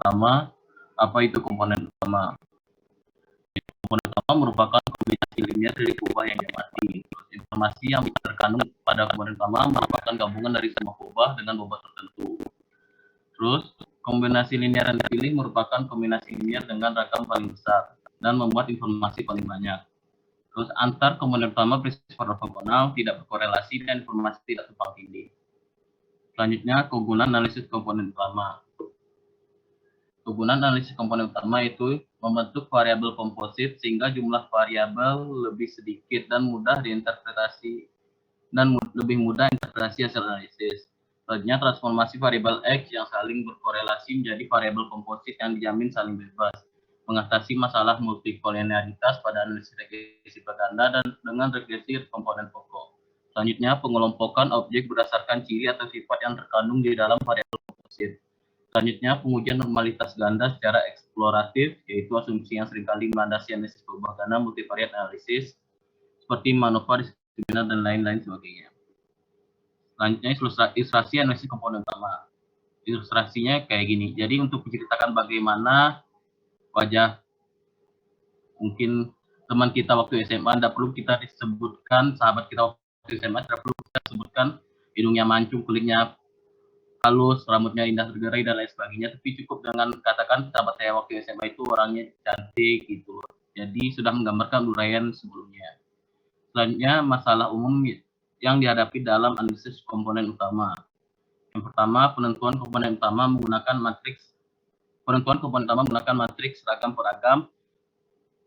utama. Apa itu komponen utama? Komponen utama merupakan kombinasi linear dari kubah yang diamati. Informasi yang terkandung pada komponen utama merupakan gabungan dari semua kubah dengan bobot tertentu. Terus, kombinasi linear yang dipilih merupakan kombinasi linear dengan rakam paling besar dan memuat informasi paling banyak. Terus, antar komponen utama prinsip ortogonal tidak berkorelasi dan informasi tidak tumpang tindih. Selanjutnya, kegunaan analisis komponen utama. Kegunaan analisis komponen utama itu membentuk variabel komposit sehingga jumlah variabel lebih sedikit dan mudah diinterpretasi dan lebih mudah interpretasi hasil analisis. Selanjutnya, transformasi variabel X yang saling berkorelasi menjadi variabel komposit yang dijamin saling bebas. Mengatasi masalah multikolinearitas pada analisis regresi berganda dan dengan regresi komponen pokok. Selanjutnya, pengelompokan objek berdasarkan ciri atau sifat yang terkandung di dalam variabel komposit. Selanjutnya, pengujian normalitas ganda secara eksploratif, yaitu asumsi yang seringkali melandasi analisis perubahan ganda multivariat analisis, seperti MANOVA, diskriminan, dan lain-lain sebagainya. Selanjutnya, ilustrasi analisis komponen utama. Ilustrasinya kayak gini. Jadi untuk menceritakan bagaimana wajah mungkin teman kita waktu SMA, tidak perlu kita disebutkan sahabat kita waktu SMA, tidak perlu kita sebutkan hidungnya mancung, kulitnya halus, rambutnya indah tergerai dan lain sebagainya, tapi cukup dengan katakan sahabat saya waktu SMA itu orangnya cantik gitu. Jadi sudah menggambarkan uraian sebelumnya. Selanjutnya, masalah umum yang dihadapi dalam analisis komponen utama. Yang pertama, penentuan komponen utama menggunakan matriks ragam peragam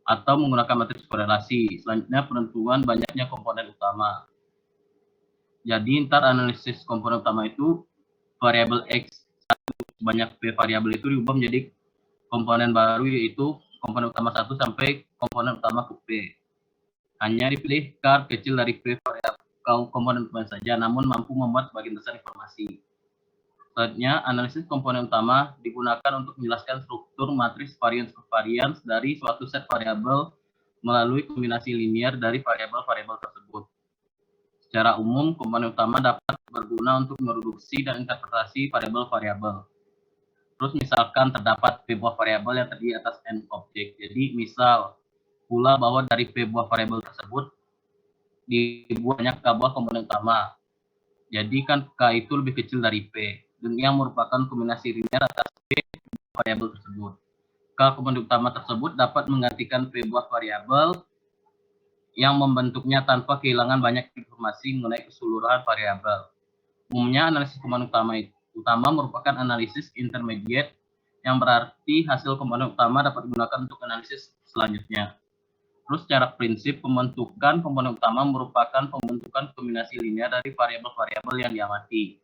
atau menggunakan matriks korelasi. Selanjutnya, penentuan banyaknya komponen utama. Jadi, ntar analisis komponen utama itu variabel X banyak P variabel itu diubah menjadi komponen baru, yaitu komponen utama 1 sampai komponen utama ke P. Hanya dipilih kar kecil dari P variabel komponen utama saja, namun mampu memuat sebagian besar informasi. Selanjutnya, analisis komponen utama digunakan untuk menjelaskan struktur matriks varians dari suatu set variabel melalui kombinasi linear dari variabel-variabel tersebut. Secara umum, komponen utama dapat berguna untuk mereduksi dan interpretasi variabel-variabel. Terus misalkan terdapat P buah variabel yang terdiri atas N objek. Jadi misal pula bahwa dari P buah variabel tersebut dibuat banyak K buah komponen utama. Jadi kan K itu lebih kecil dari P, dan yang merupakan kombinasi linear atas P variabel tersebut. K komponen utama tersebut dapat menggantikan P buah variabel yang membentuknya tanpa kehilangan banyak informasi mengenai keseluruhan variabel. Umumnya analisis komponen utama merupakan analisis intermediate, yang berarti hasil komponen utama dapat digunakan untuk analisis selanjutnya. Terus secara prinsip, pembentukan komponen utama merupakan pembentukan kombinasi linear dari variabel-variabel yang diamati.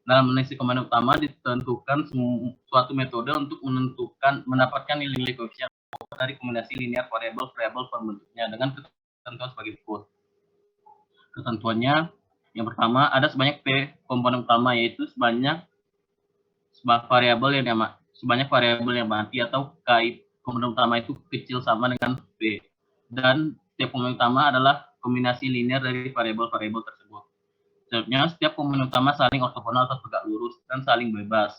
Dalam analisis komponen utama ditentukan suatu metode untuk mendapatkan nilai-nilai koefisien dari kombinasi linear variabel-variabel pembentuknya dengan ketentuan sebagai berikut. Ketentuannya, yang pertama ada sebanyak P komponen utama, yaitu sebanyak variabel yang mati atau K komponen utama itu kecil sama dengan P, dan setiap komponen utama adalah kombinasi linear dari variabel-variabel tersebut. Selanjutnya, setiap komponen utama saling ortogonal atau tegak lurus dan saling bebas.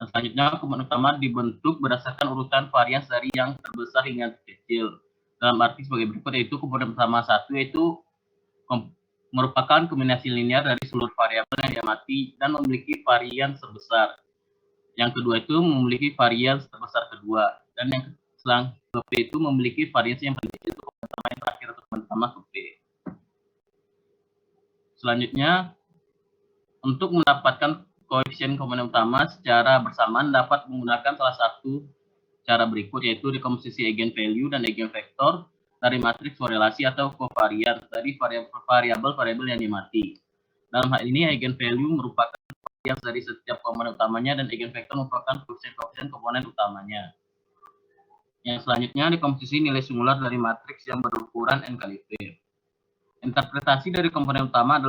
Dan selanjutnya, komponen utama dibentuk berdasarkan urutan varians dari yang terbesar hingga terkecil. Dalam arti sebagai berikut, yaitu komponen utama 1 yaitu merupakan kombinasi linear dari seluruh variabel yang diamati dan memiliki varians terbesar. Yang kedua itu memiliki varians terbesar kedua, dan yang selanjutnya P itu memiliki varians yang paling kecil, komponen utama yang terakhir atau komponen utama ke P. Selanjutnya, untuk mendapatkan koefisien komponen utama secara bersamaan dapat menggunakan salah satu cara berikut, yaitu rekomposisi eigenvalue dan eigenvektor dari matriks korelasi atau kovarians dari variabel-variabel yang diamati. Dalam hal ini, eigenvalue merupakan varians dari setiap komponen utamanya dan eigenvektor merupakan koefisien komponen utamanya. Yang selanjutnya, rekomposisi nilai singular dari matriks yang berukuran N kali P. Interpretasi dari komponen utama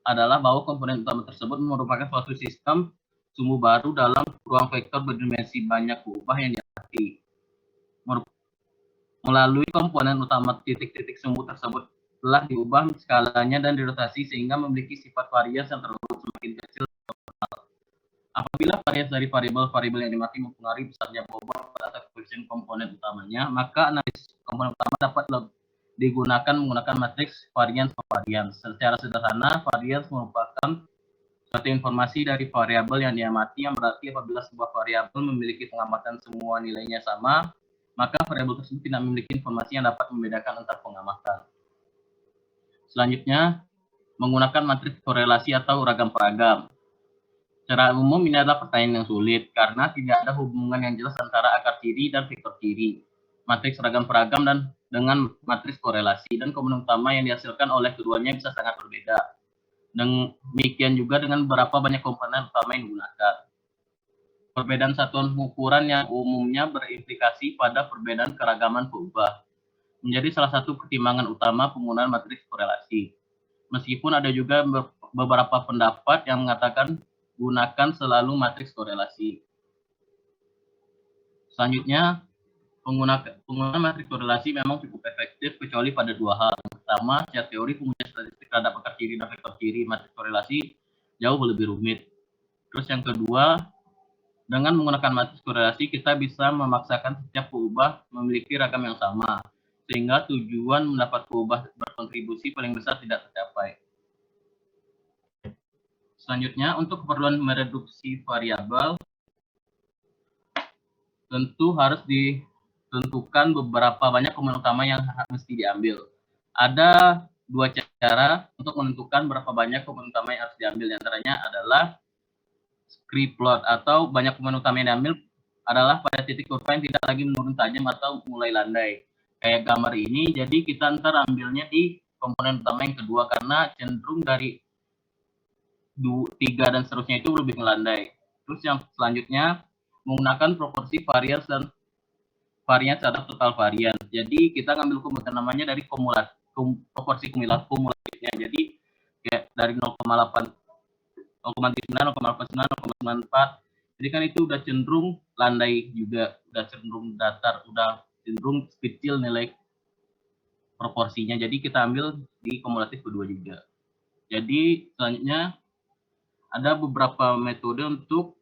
adalah bahwa komponen utama tersebut merupakan suatu sistem sumbu baru dalam ruang vektor berdimensi banyak kubah yang diamati. Melalui komponen utama titik-titik sumbu tersebut telah diubah skalanya dan dirotasi sehingga memiliki sifat varians yang terurut semakin kecil. Apabila varians dari variabel-variabel yang dimati mempengaruhi besarnya bobot atau koefisien komponen utamanya, maka analisis komponen utama dapat digunakan menggunakan matriks varians. Secara sederhana, varians merupakan suatu informasi dari variabel yang diamati, yang berarti apabila sebuah variabel memiliki pengamatan semua nilainya sama, maka variabel tersebut tidak memiliki informasi yang dapat membedakan antar pengamatan. Selanjutnya, menggunakan matriks korelasi atau ragam peragam. Secara umum ini adalah pertanyaan yang sulit karena tidak ada hubungan yang jelas antara akar ciri dan vektor ciri. Matriks ragam peragam dan dengan matriks korelasi dan komponen utama yang dihasilkan oleh keduanya bisa sangat berbeda. Demikian juga dengan berapa banyak komponen utama yang digunakan. Perbedaan satuan ukuran yang umumnya berimplikasi pada perbedaan keragaman peubah menjadi salah satu pertimbangan utama penggunaan matriks korelasi. Meskipun ada juga beberapa pendapat yang mengatakan gunakan selalu matriks korelasi. Selanjutnya, penggunaan matriks korelasi memang cukup efektif kecuali pada dua hal. Yang pertama, secara teori pengujian statistik terhadap akar ciri dan vektor ciri matriks korelasi jauh lebih rumit. Terus yang kedua, dengan menggunakan matriks korelasi kita bisa memaksakan setiap peubah memiliki ragam yang sama, sehingga tujuan mendapat peubah berkontribusi paling besar tidak tercapai. Selanjutnya, untuk keperluan mereduksi variabel, tentu harus ditentukan beberapa banyak komponen utama yang mesti diambil. Ada dua cara untuk menentukan berapa banyak komponen utama yang harus diambil. Di antaranya adalah scree plot atau banyak komponen utama yang diambil adalah pada titik kurva yang tidak lagi menurun tajam atau mulai landai. Kayak gambar ini, jadi kita ntar ambilnya di komponen utama yang kedua karena cenderung dari 3 dan seterusnya itu lebih melandai. Terus yang selanjutnya menggunakan proporsi varians dan varians terhadap total varians. Jadi kita ngambil komputer namanya dari proporsi kumulatifnya. Jadi kayak dari 0,8, 0,9, 0,89, 0,94. Jadi kan itu udah cenderung landai juga, udah cenderung datar, udah cenderung kecil nilai proporsinya. Jadi kita ambil di kumulatif kedua juga. Jadi selanjutnya ada beberapa metode untuk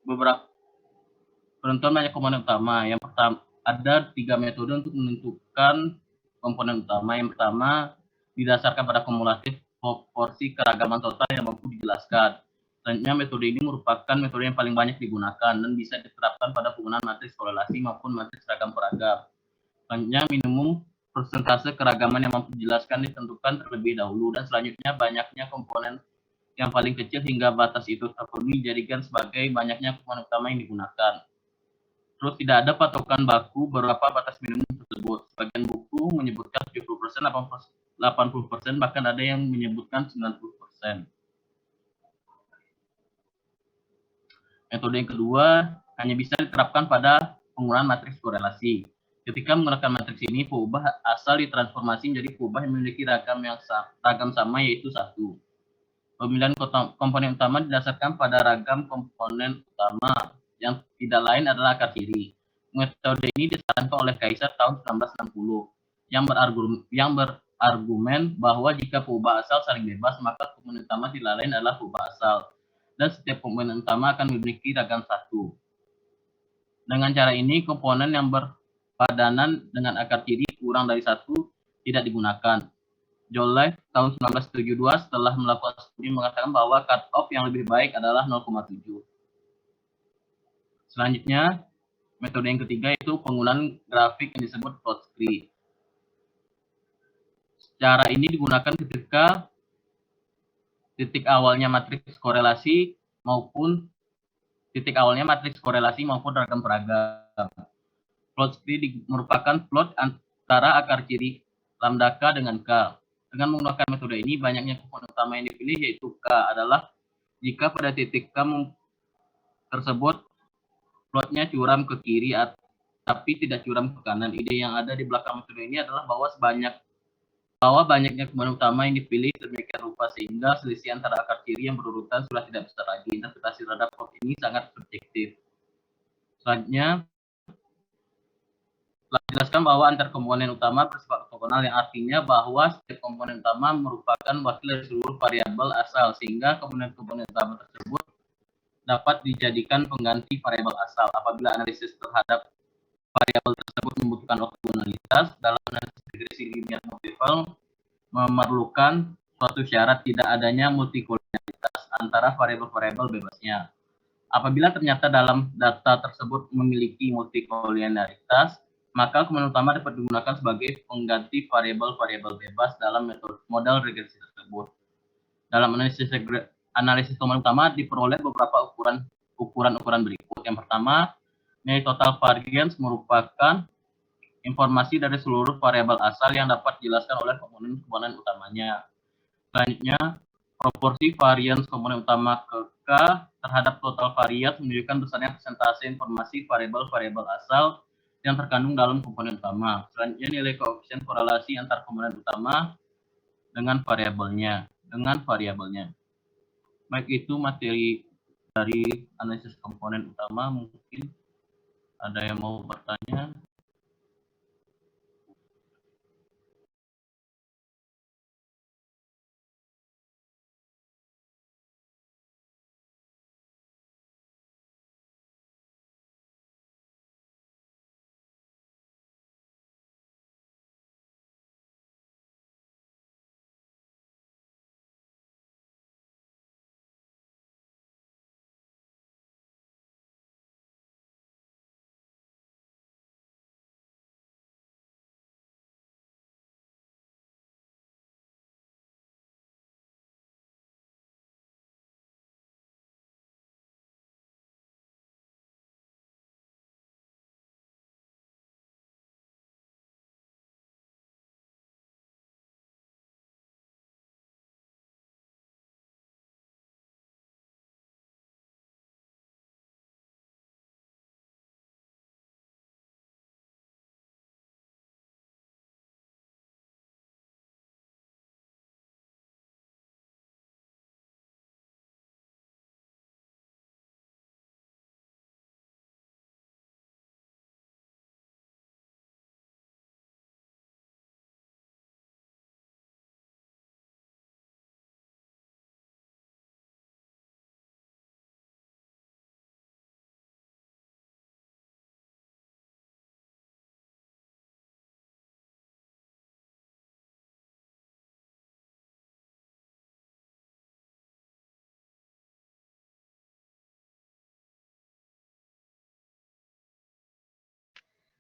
beberapa penentuan banyak komponen utama. Yang pertama, ada 3 metode untuk menentukan komponen utama. Yang pertama, didasarkan pada kumulatif proporsi keragaman total yang mampu dijelaskan. Selanjutnya, metode ini merupakan metode yang paling banyak digunakan dan bisa diterapkan pada penggunaan matriks korelasi maupun matriks ragam peragam. Selanjutnya, minimum persentase keragaman yang mampu dijelaskan ditentukan terlebih dahulu, dan selanjutnya banyaknya komponen yang paling kecil hingga batas itu terpenuhi dijadikan sebagai banyaknya komponen utama yang digunakan. Terus tidak ada patokan baku berapa batas minimum tersebut. Sebagian buku menyebutkan 70%, 80%, bahkan ada yang menyebutkan 90%. Metode yang kedua hanya bisa diterapkan pada penggunaan matriks korelasi. Ketika menggunakan matriks ini, peubah asal ditransformasi menjadi peubah yang memiliki ragam sama, yaitu 1. Pemilihan komponen utama didasarkan pada ragam komponen utama yang tidak lain adalah akar ciri. Metode ini disarankan oleh Kaisar tahun 1960 yang berargumen bahwa jika peubah asal saling bebas, maka komponen utama tidak lain adalah peubah asal, dan setiap komponen utama akan memiliki ragam 1. Dengan cara ini, komponen yang berpadanan dengan akar ciri kurang dari 1 tidak digunakan. Joliffe tahun 1972 setelah melakukan studi mengatakan bahwa cut-off yang lebih baik adalah 0,7. Selanjutnya, metode yang ketiga yaitu penggunaan grafik yang disebut plot scree. Cara ini digunakan ketika titik awalnya matriks korelasi maupun ragam peragam. Plot scree merupakan plot antara akar ciri lambda K dengan K. Dengan menggunakan metode ini, banyaknya komponen utama yang dipilih yaitu K adalah jika pada titik K tersebut plotnya curam ke kiri tapi tidak curam ke kanan. Ide yang ada di belakang metode ini adalah bahwa banyaknya komponen utama yang dipilih sedemikian rupa sehingga selisih antara akar ciri yang berurutan sudah tidak besar lagi. Interpretasi terhadap plot ini sangat subjektif. Selanjutnya, Telah dijelaskan bahwa antar komponen utama bersifat ortogonal, yang artinya bahwa setiap komponen utama merupakan wakil dari seluruh variabel asal, sehingga komponen-komponen utama tersebut dapat dijadikan pengganti variabel asal. Apabila analisis terhadap variabel tersebut membutuhkan ortogonalitas, dalam analisis regresi linear multiple memerlukan suatu syarat tidak adanya multikolinearitas antara variabel-variabel bebasnya. Apabila ternyata dalam data tersebut memiliki multikolinearitas, maka komponen utama dapat digunakan sebagai pengganti variabel-variabel bebas dalam model regresi tersebut. Dalam analisis komponen utama diperoleh beberapa ukuran berikut. Yang pertama, nilai total variance merupakan informasi dari seluruh variabel asal yang dapat dijelaskan oleh komponen-komponen utamanya. Selanjutnya, proporsi variance komponen utama ke K terhadap total variance menunjukkan besarnya persentase informasi variabel-variabel asal yang terkandung dalam komponen utama. Selanjutnya, nilai koefisien korelasi antar komponen utama dengan variabelnya. Baik, itu materi dari analisis komponen utama. Mungkin ada yang mau bertanya?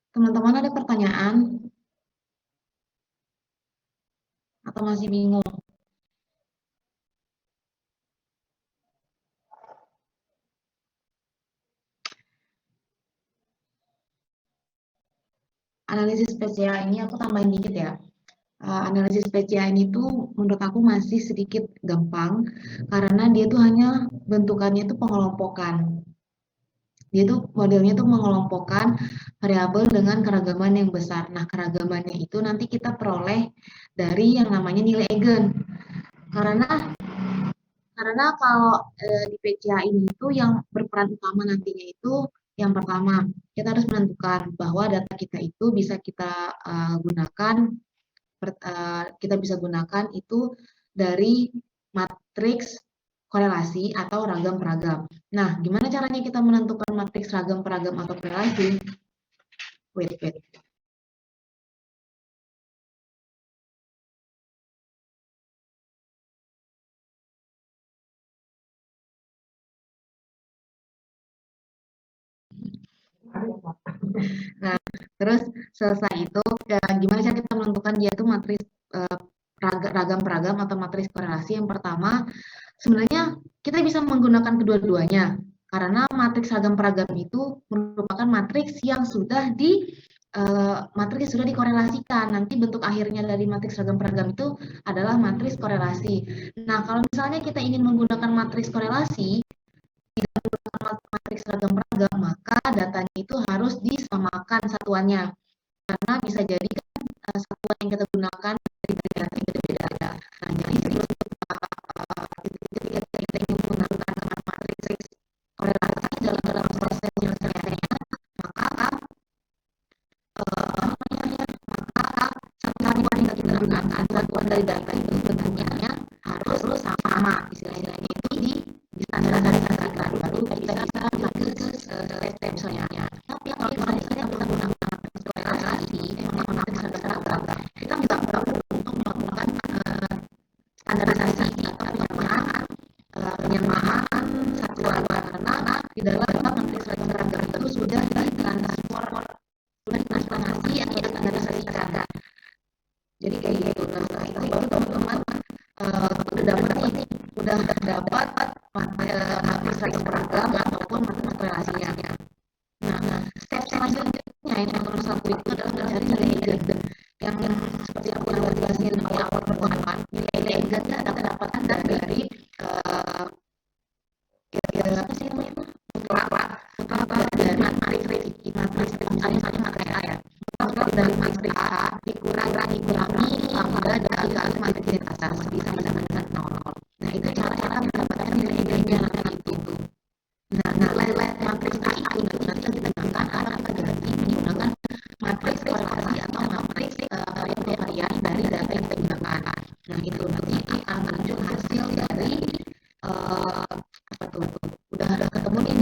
Teman-teman ada pertanyaan atau masih bingung? Analisis PCA ini aku tambahin dikit ya. Analisis PCA ini tuh menurut aku masih sedikit gampang karena dia tuh hanya bentukannya itu pengelompokan. Dia tuh modelnya tuh mengelompokkan variabel dengan keragaman yang besar. Nah, keragamannya itu nanti kita peroleh dari yang namanya nilai eigen. Karena kalau di PCA ini itu yang berperan utama nantinya itu yang pertama, kita harus menentukan bahwa data kita itu bisa kita gunakan itu dari matriks korelasi atau ragam peragam. Nah, gimana caranya kita menentukan matriks ragam peragam atau korelasi? Wait. Nah, terus selesai itu, gimana cara kita menentukan dia itu matriks ragam peragam atau matriks korelasi? Yang pertama, sebenarnya kita bisa menggunakan kedua-duanya karena matriks ragam peragam itu merupakan matriks yang sudah dikorelasikan. Nanti bentuk akhirnya dari matriks ragam peragam itu adalah matriks korelasi. Nah, kalau misalnya kita ingin menggunakan matriks korelasi, matriks ragam peragam, maka datanya itu harus disamakan satuannya. Karena bisa jadi kan satuan yang kita gunakan dari data yang berbeda. Nah, jadi ketika kita ingin menggunakan matriks korelasi dalam proses penyelesaiannya, maka sama istilahnya itu di standarisasikan baru kita bisa lanjut ke step misalnya. Tapi kalau misalnya kita menggunakan korelasi memang bisa beragam, kita nggak perlu untuk melakukan standarisasi atau penyamaan satuan karena di dalam matriks beragam itu sudah ditransformasi atau distandarisasikan. Jadi kayak gitu. Nah, setelah itu baru teman-teman udah dapat matriks beragam ataupun matriks korelasinya. Nah, step selanjutnya yang teman-teman lakukan itu adalah mencari nilai eigen yang seperti aku yang jelasin di awal pertemuan. Nilai eigen kita dapatkan dari apa sih namanya mutlak dari matriks misalnya matriks A ya, mutlak dari matriks A dikurangi dari kali matriks di atas bisa dengan 0. Nah, itu cara mendapatkan nilai eigennya nanti itu. Nah, nilai matriks A itu nanti digunakan akan terganti menggunakan matriks korelasi atau matriks varian dari data yang digunakan. Nah, itu nanti akan muncul hasil dari apa tuh? Udah ketemu nih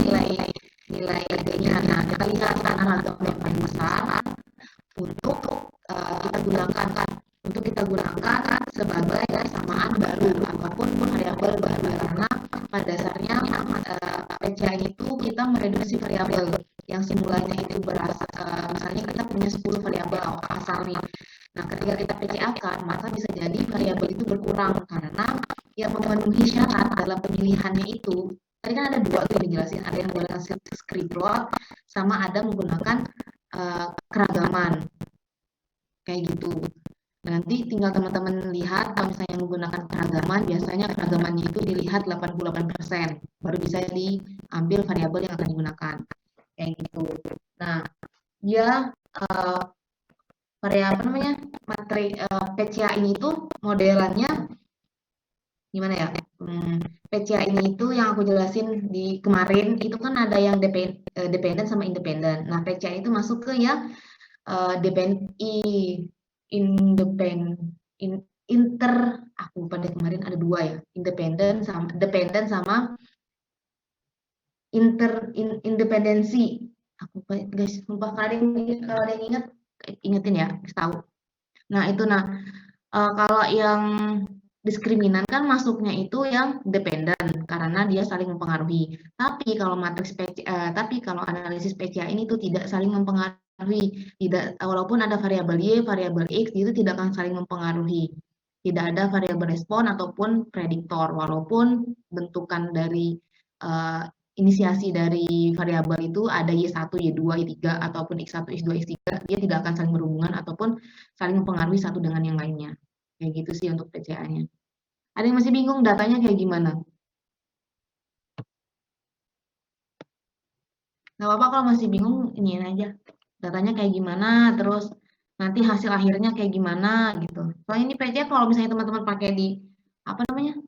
nilai eigennya. Nah, kita lihat ragam yang paling besar untuk kita gunakan sebagai samaan baru ataupun variabel baru karena pada dasarnya PCA itu kita mereduksi variabel yang semulanya itu misalnya kita punya 10 variabel asal nih. Nah, ketika kita PCA-kan maka bisa jadi variabel itu berkurang karena yang memenuhi syarat dalam pemilihannya itu tadi kan ada dua tuh yang dijelasin, ada yang menggunakan script plot sama ada menggunakan keragaman kayak gitu. Nanti tinggal teman-teman lihat kalau misalnya menggunakan keragaman, biasanya keragamannya itu dilihat 88%, baru bisa diambil variabel yang akan digunakan. Kayak gitu. Nah, dia variabel namanya materi PCA ini itu modelannya gimana ya? PCA ini itu yang aku jelasin di kemarin itu kan ada yang dependen sama independen. Nah, PCA itu masuk ke yang inter aku pada kemarin ada dua ya, dependen sama independensi. Aku guys lupa, kalau ada yang ingetin ya, tahu. Nah, itu kalau yang diskriminan kan masuknya itu yang dependen karena dia saling mempengaruhi. Tapi kalau analisis PCA ini tuh tidak saling mempengaruhi. Tidak, walaupun ada variabel Y, variabel X itu tidak akan saling mempengaruhi. Tidak ada variabel respon ataupun prediktor walaupun bentukan dari inisiasi dari variabel itu ada Y1, Y2, Y3 ataupun X1, X2, X3, dia tidak akan saling berhubungan ataupun saling mempengaruhi satu dengan yang lainnya. Kayak gitu sih untuk PCA-nya. Ada yang masih bingung datanya kayak gimana? Nggak apa-apa kalau masih bingung, iniin aja. Datanya kayak gimana, terus nanti hasil akhirnya kayak gimana gitu. Soalnya ini PCA kalau misalnya teman-teman pakai di apa namanya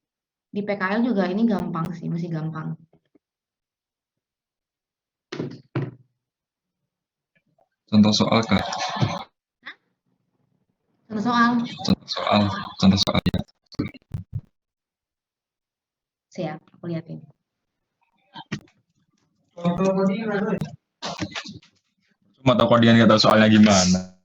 di PKL juga ini gampang sih, masih gampang. Contoh soal Kak. Contoh soal. Contoh soal ya. Siap, aku liatin. Cuma tahu kok dia nggak tahu soalnya gimana.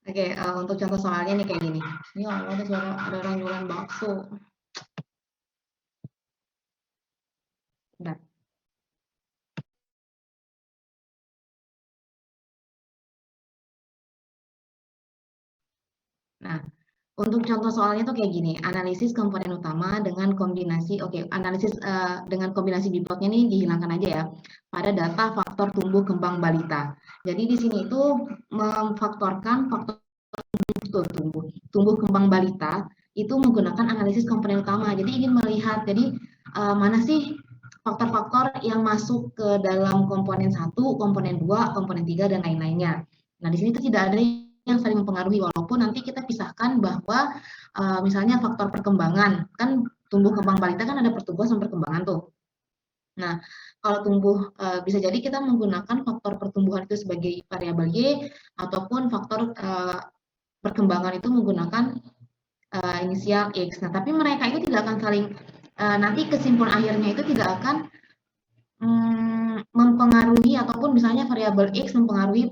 Oke, untuk contoh soalnya nih kayak gini. Ini ada suara ada orang jualan bakso. Bentar. Nah, untuk contoh soalnya tuh kayak gini, analisis komponen utama dengan kombinasi, analisis dengan kombinasi bipotnya nih dihilangkan aja ya, pada data faktor tumbuh kembang balita. Jadi di sini itu memfaktorkan faktor tumbuh kembang balita itu menggunakan analisis komponen utama. Jadi ingin melihat, jadi mana sih faktor-faktor yang masuk ke dalam komponen 1, komponen 2, komponen 3, dan lain-lainnya. Nah, di sini itu tidak ada yang saling mempengaruhi, walaupun nanti kita pisahkan bahwa misalnya faktor perkembangan, kan tumbuh kembang balita kan ada pertumbuhan sama perkembangan tuh. Nah, kalau tumbuh bisa jadi kita menggunakan faktor pertumbuhan itu sebagai variabel Y, ataupun faktor perkembangan itu menggunakan inisial X. Nah, tapi mereka itu tidak akan saling nanti kesimpulan akhirnya itu tidak akan mempengaruhi, ataupun misalnya variabel X mempengaruhi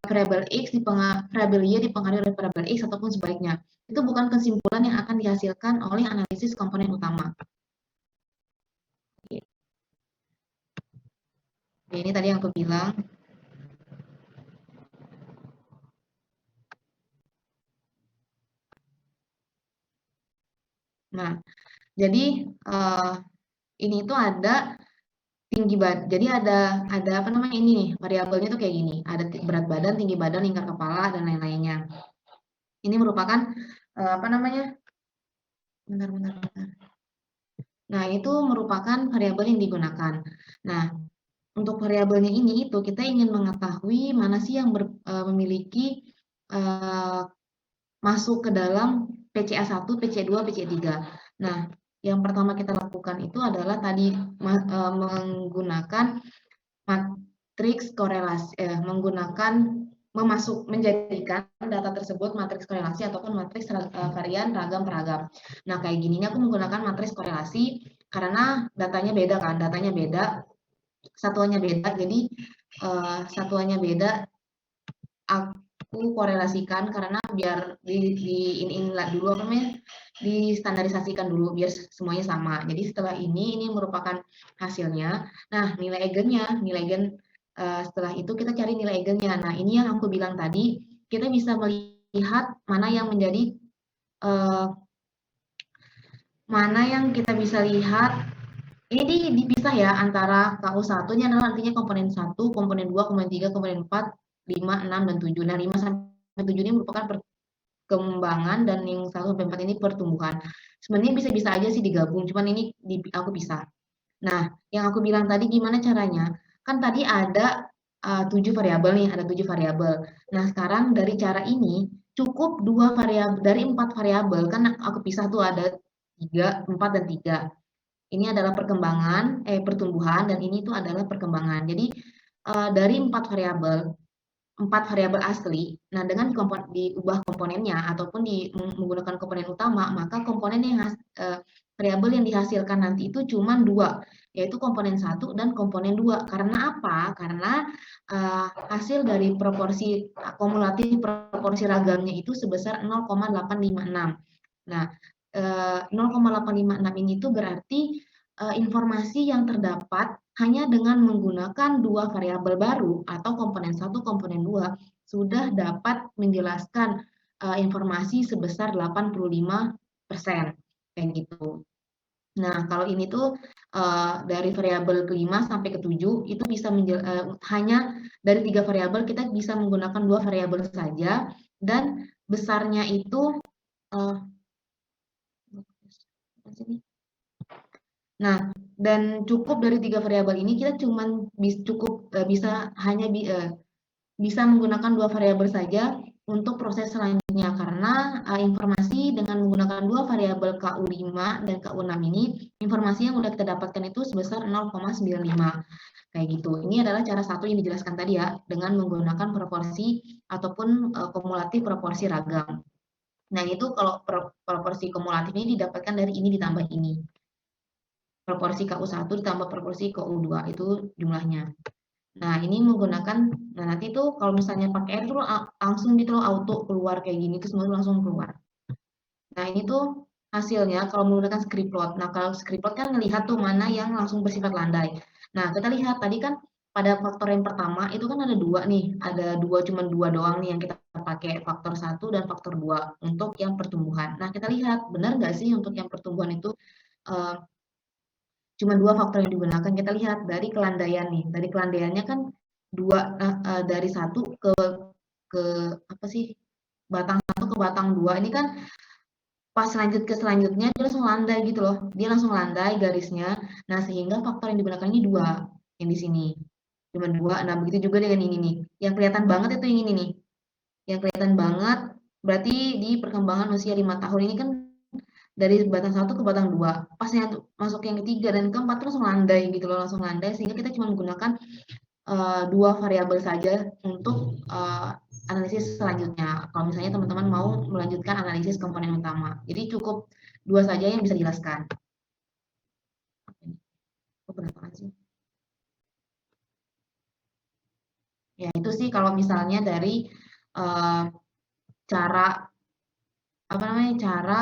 variabel X variabel Y dipengaruhi oleh variabel X ataupun sebaliknya. Itu bukan kesimpulan yang akan dihasilkan oleh analisis komponen utama. Oke. Ini tadi yang aku bilang. Nah, jadi ini itu ada tinggi badan. Jadi ada apa namanya ini nih, variabelnya tuh kayak gini. Ada berat badan, tinggi badan, lingkar kepala, dan lain-lainnya. Ini merupakan apa namanya? Bentar. Nah, itu merupakan variabel yang digunakan. Nah, untuk variabelnya ini itu kita ingin mengetahui mana sih yang memiliki masuk ke dalam PCA1, PC2, PC3. Nah, yang pertama kita lakukan itu adalah tadi menggunakan matriks korelasi, menjadikan data tersebut matriks korelasi ataupun matriks varian ragam peragam. Nah, kayak gininya aku menggunakan matriks korelasi karena datanya beda kan, satuannya beda, jadi satuannya beda aku korelasikan karena biar dulu apa namanya, distandarisasikan dulu biar semuanya sama. Jadi setelah ini merupakan hasilnya. Nah, nilai eigen setelah itu kita cari nilai eigennya. Nah, ini yang aku bilang tadi, kita bisa melihat mana yang menjadi mana yang kita bisa lihat. Ini dipisah ya antara KU1 ini adalah artinya komponen 1, komponen 2, komponen 3, komponen 4, 5, 6, dan 7. Nah, 5 sampai 7 ini merupakan perkembangan, dan yang 1 sampai 4 ini pertumbuhan. Sebenarnya bisa-bisa aja sih digabung, cuman ini aku pisah. Nah, yang aku bilang tadi gimana caranya? Kan tadi ada 7 variabel nih, ada 7 variabel. Nah, sekarang dari cara ini cukup 2 variabel dari 4 variabel, kan aku pisah tuh ada 3, 4, dan 3. Ini adalah pertumbuhan, dan ini tuh adalah perkembangan. Jadi dari 4 variabel asli, nah dengan diubah komponennya ataupun menggunakan komponen utama, maka komponen variabel yang dihasilkan nanti itu cuma 2, yaitu komponen 1 dan komponen 2. Karena apa? Karena hasil dari proporsi akumulatif proporsi ragamnya itu sebesar 0,856. Nah, 0,856 ini tuh berarti informasi yang terdapat hanya dengan menggunakan 2 variabel baru atau komponen 1, komponen 2 sudah dapat menjelaskan informasi sebesar 85%, kayak gitu. Nah, kalau ini tuh dari variabel ke-5 sampai ke-7 itu bisa hanya dari 3 variabel kita bisa menggunakan 2 variabel saja, dan besarnya itu nah, dan cukup dari 3 variabel ini kita cuman bisa menggunakan 2 variabel saja untuk proses selanjutnya, karena informasi dengan menggunakan 2 variabel KU5 dan KU6 ini, informasi yang udah kita dapatkan itu sebesar 0,95, kayak gitu. Ini adalah cara satu yang dijelaskan tadi ya, dengan menggunakan proporsi ataupun kumulatif proporsi ragam. Nah, itu kalau proporsi kumulatif ini didapatkan dari ini ditambah ini. Proporsi KU1 ditambah proporsi KU2 itu jumlahnya. Nah, ini menggunakan, nah nanti tuh kalau misalnya pakai R tuh langsung gitu loh auto keluar kayak gini, terus semua langsung keluar. Nah, ini tuh hasilnya kalau menggunakan script plot. Nah, kalau script plot kan ngelihat tuh mana yang langsung bersifat landai. Nah, kita lihat tadi kan pada faktor yang pertama itu kan ada dua nih, ada dua, cuma dua doang nih yang kita pakai, faktor satu dan faktor 2 untuk yang pertumbuhan. Nah, kita lihat benar nggak sih untuk yang pertumbuhan itu eh, cuma dua faktor yang digunakan. Kita lihat dari kelandaian nih, dari kelandaiannya kan dua, dari satu ke apa sih, batang satu ke batang dua ini kan pas lanjut ke selanjutnya dia langsung landai gitu loh, dia langsung landai garisnya. Nah, sehingga faktor yang digunakan ini dua, yang di sini cuma dua. Nah, begitu juga dengan ini nih, yang kelihatan banget itu yang ini nih, yang kelihatan banget berarti di perkembangan usia 5 tahun ini kan dari batang satu ke batang dua, pas yang masuk yang ketiga dan keempat terus langsung landai gitu loh, langsung landai, sehingga kita cuma menggunakan dua variabel saja untuk analisis selanjutnya. Kalau misalnya teman-teman mau melanjutkan analisis komponen utama, jadi cukup dua saja yang bisa dijelaskan. Keberatan sih. Ya itu sih kalau misalnya dari cara apa namanya, cara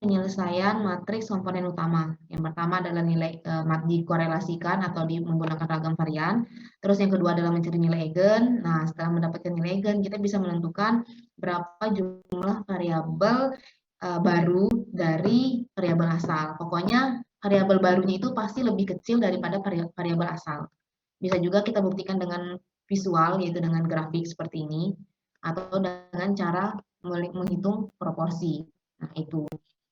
penyelesaian matriks komponen utama. Yang pertama adalah nilai dikorelasikan atau menggunakan ragam varian. Terus yang kedua adalah mencari nilai eigen. Nah, setelah mendapatkan nilai eigen, kita bisa menentukan berapa jumlah variabel baru dari variabel asal. Pokoknya variabel barunya itu pasti lebih kecil daripada variabel asal. Bisa juga kita buktikan dengan visual, yaitu dengan grafik seperti ini, atau dengan cara menghitung proporsi. Nah, itu.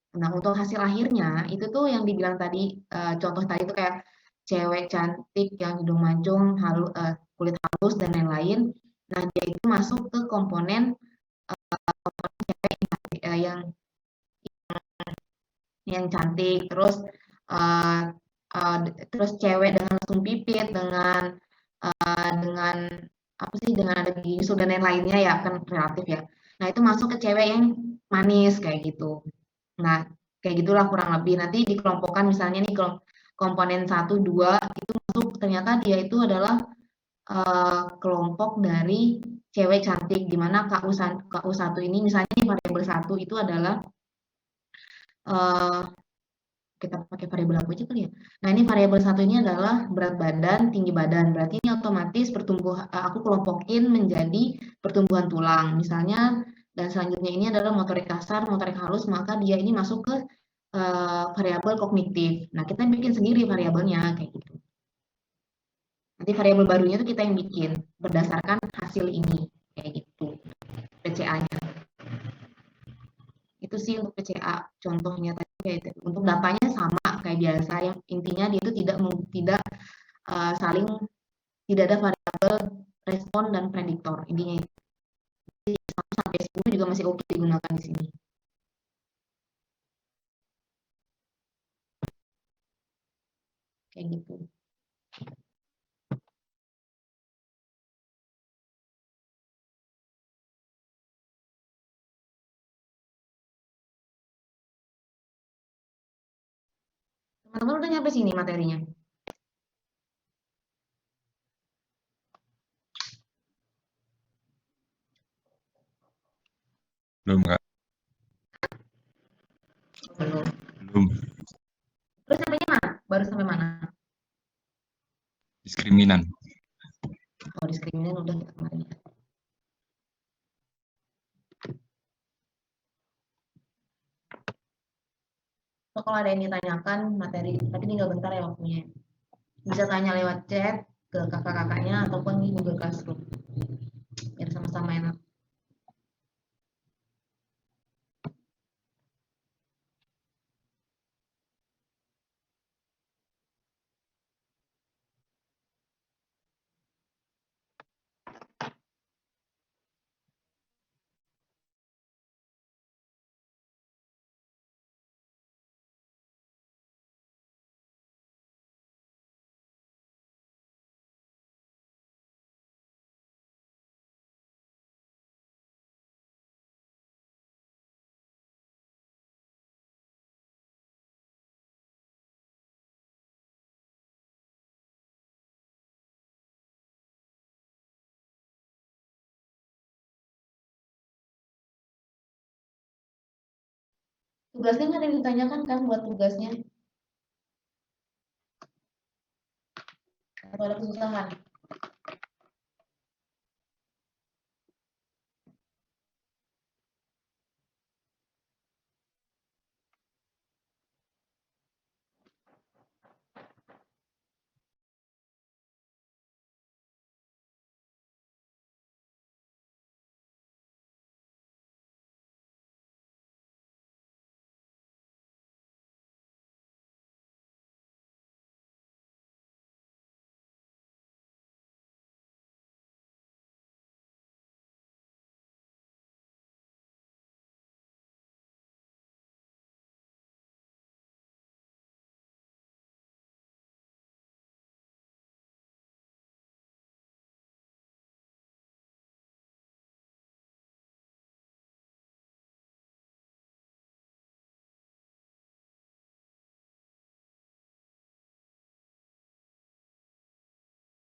Nah, untuk hasil akhirnya, itu tuh yang dibilang tadi, contoh tadi itu kayak cewek cantik yang hidung mancung, kulit halus, dan lain-lain. Nah, dia itu masuk ke komponen yang cantik, terus uh, terus cewek dengan langsung pipit, dengan apa sih, dengan ada gigi dan lain-lainnya ya, kan relatif ya. Nah, itu masuk ke cewek yang manis kayak gitu. Nah, kayak gitulah kurang lebih. Nanti dikelompokkan misalnya nih komponen 1, 2 itu masuk, ternyata dia itu adalah kelompok dari cewek cantik, di mana KU1 ini misalnya variabel 1 itu adalah uh, kita pakai variabel apa aja kali ya. Nah, ini variabel satu ini adalah berat badan, tinggi badan. Berarti ini otomatis aku kelompokin menjadi pertumbuhan tulang. Misalnya, dan selanjutnya ini adalah motorik kasar, motorik halus, maka dia ini masuk ke variabel kognitif. Nah, kita bikin sendiri variabelnya kayak gitu. Nanti variabel barunya itu kita yang bikin berdasarkan hasil ini kayak gitu. PCA-nya. Itu sih untuk PCA contohnya tadi, untuk datanya sama kayak biasa, yang intinya dia itu tidak saling, tidak ada variabel respon dan prediktor, intinya itu. Jadi 1 sampai 10 juga masih oke digunakan di sini. Kayak gitu. Teman-teman udah nyampe sini materinya? Belum, Kak. Belum. Belum. Terus sampainya mana? Baru sampai mana? Diskriminan. Oh, diskriminan udah kita kemarin. So, kalau ada yang ditanyakan materi, tapi tinggal bentar ya waktunya. Bisa tanya lewat chat ke kakak-kakaknya ataupun di Google Classroom. Biar sama-sama enak. Tugasnya nggak ada yang ditanyakan kan buat tugasnya? Atau ada kesusahan?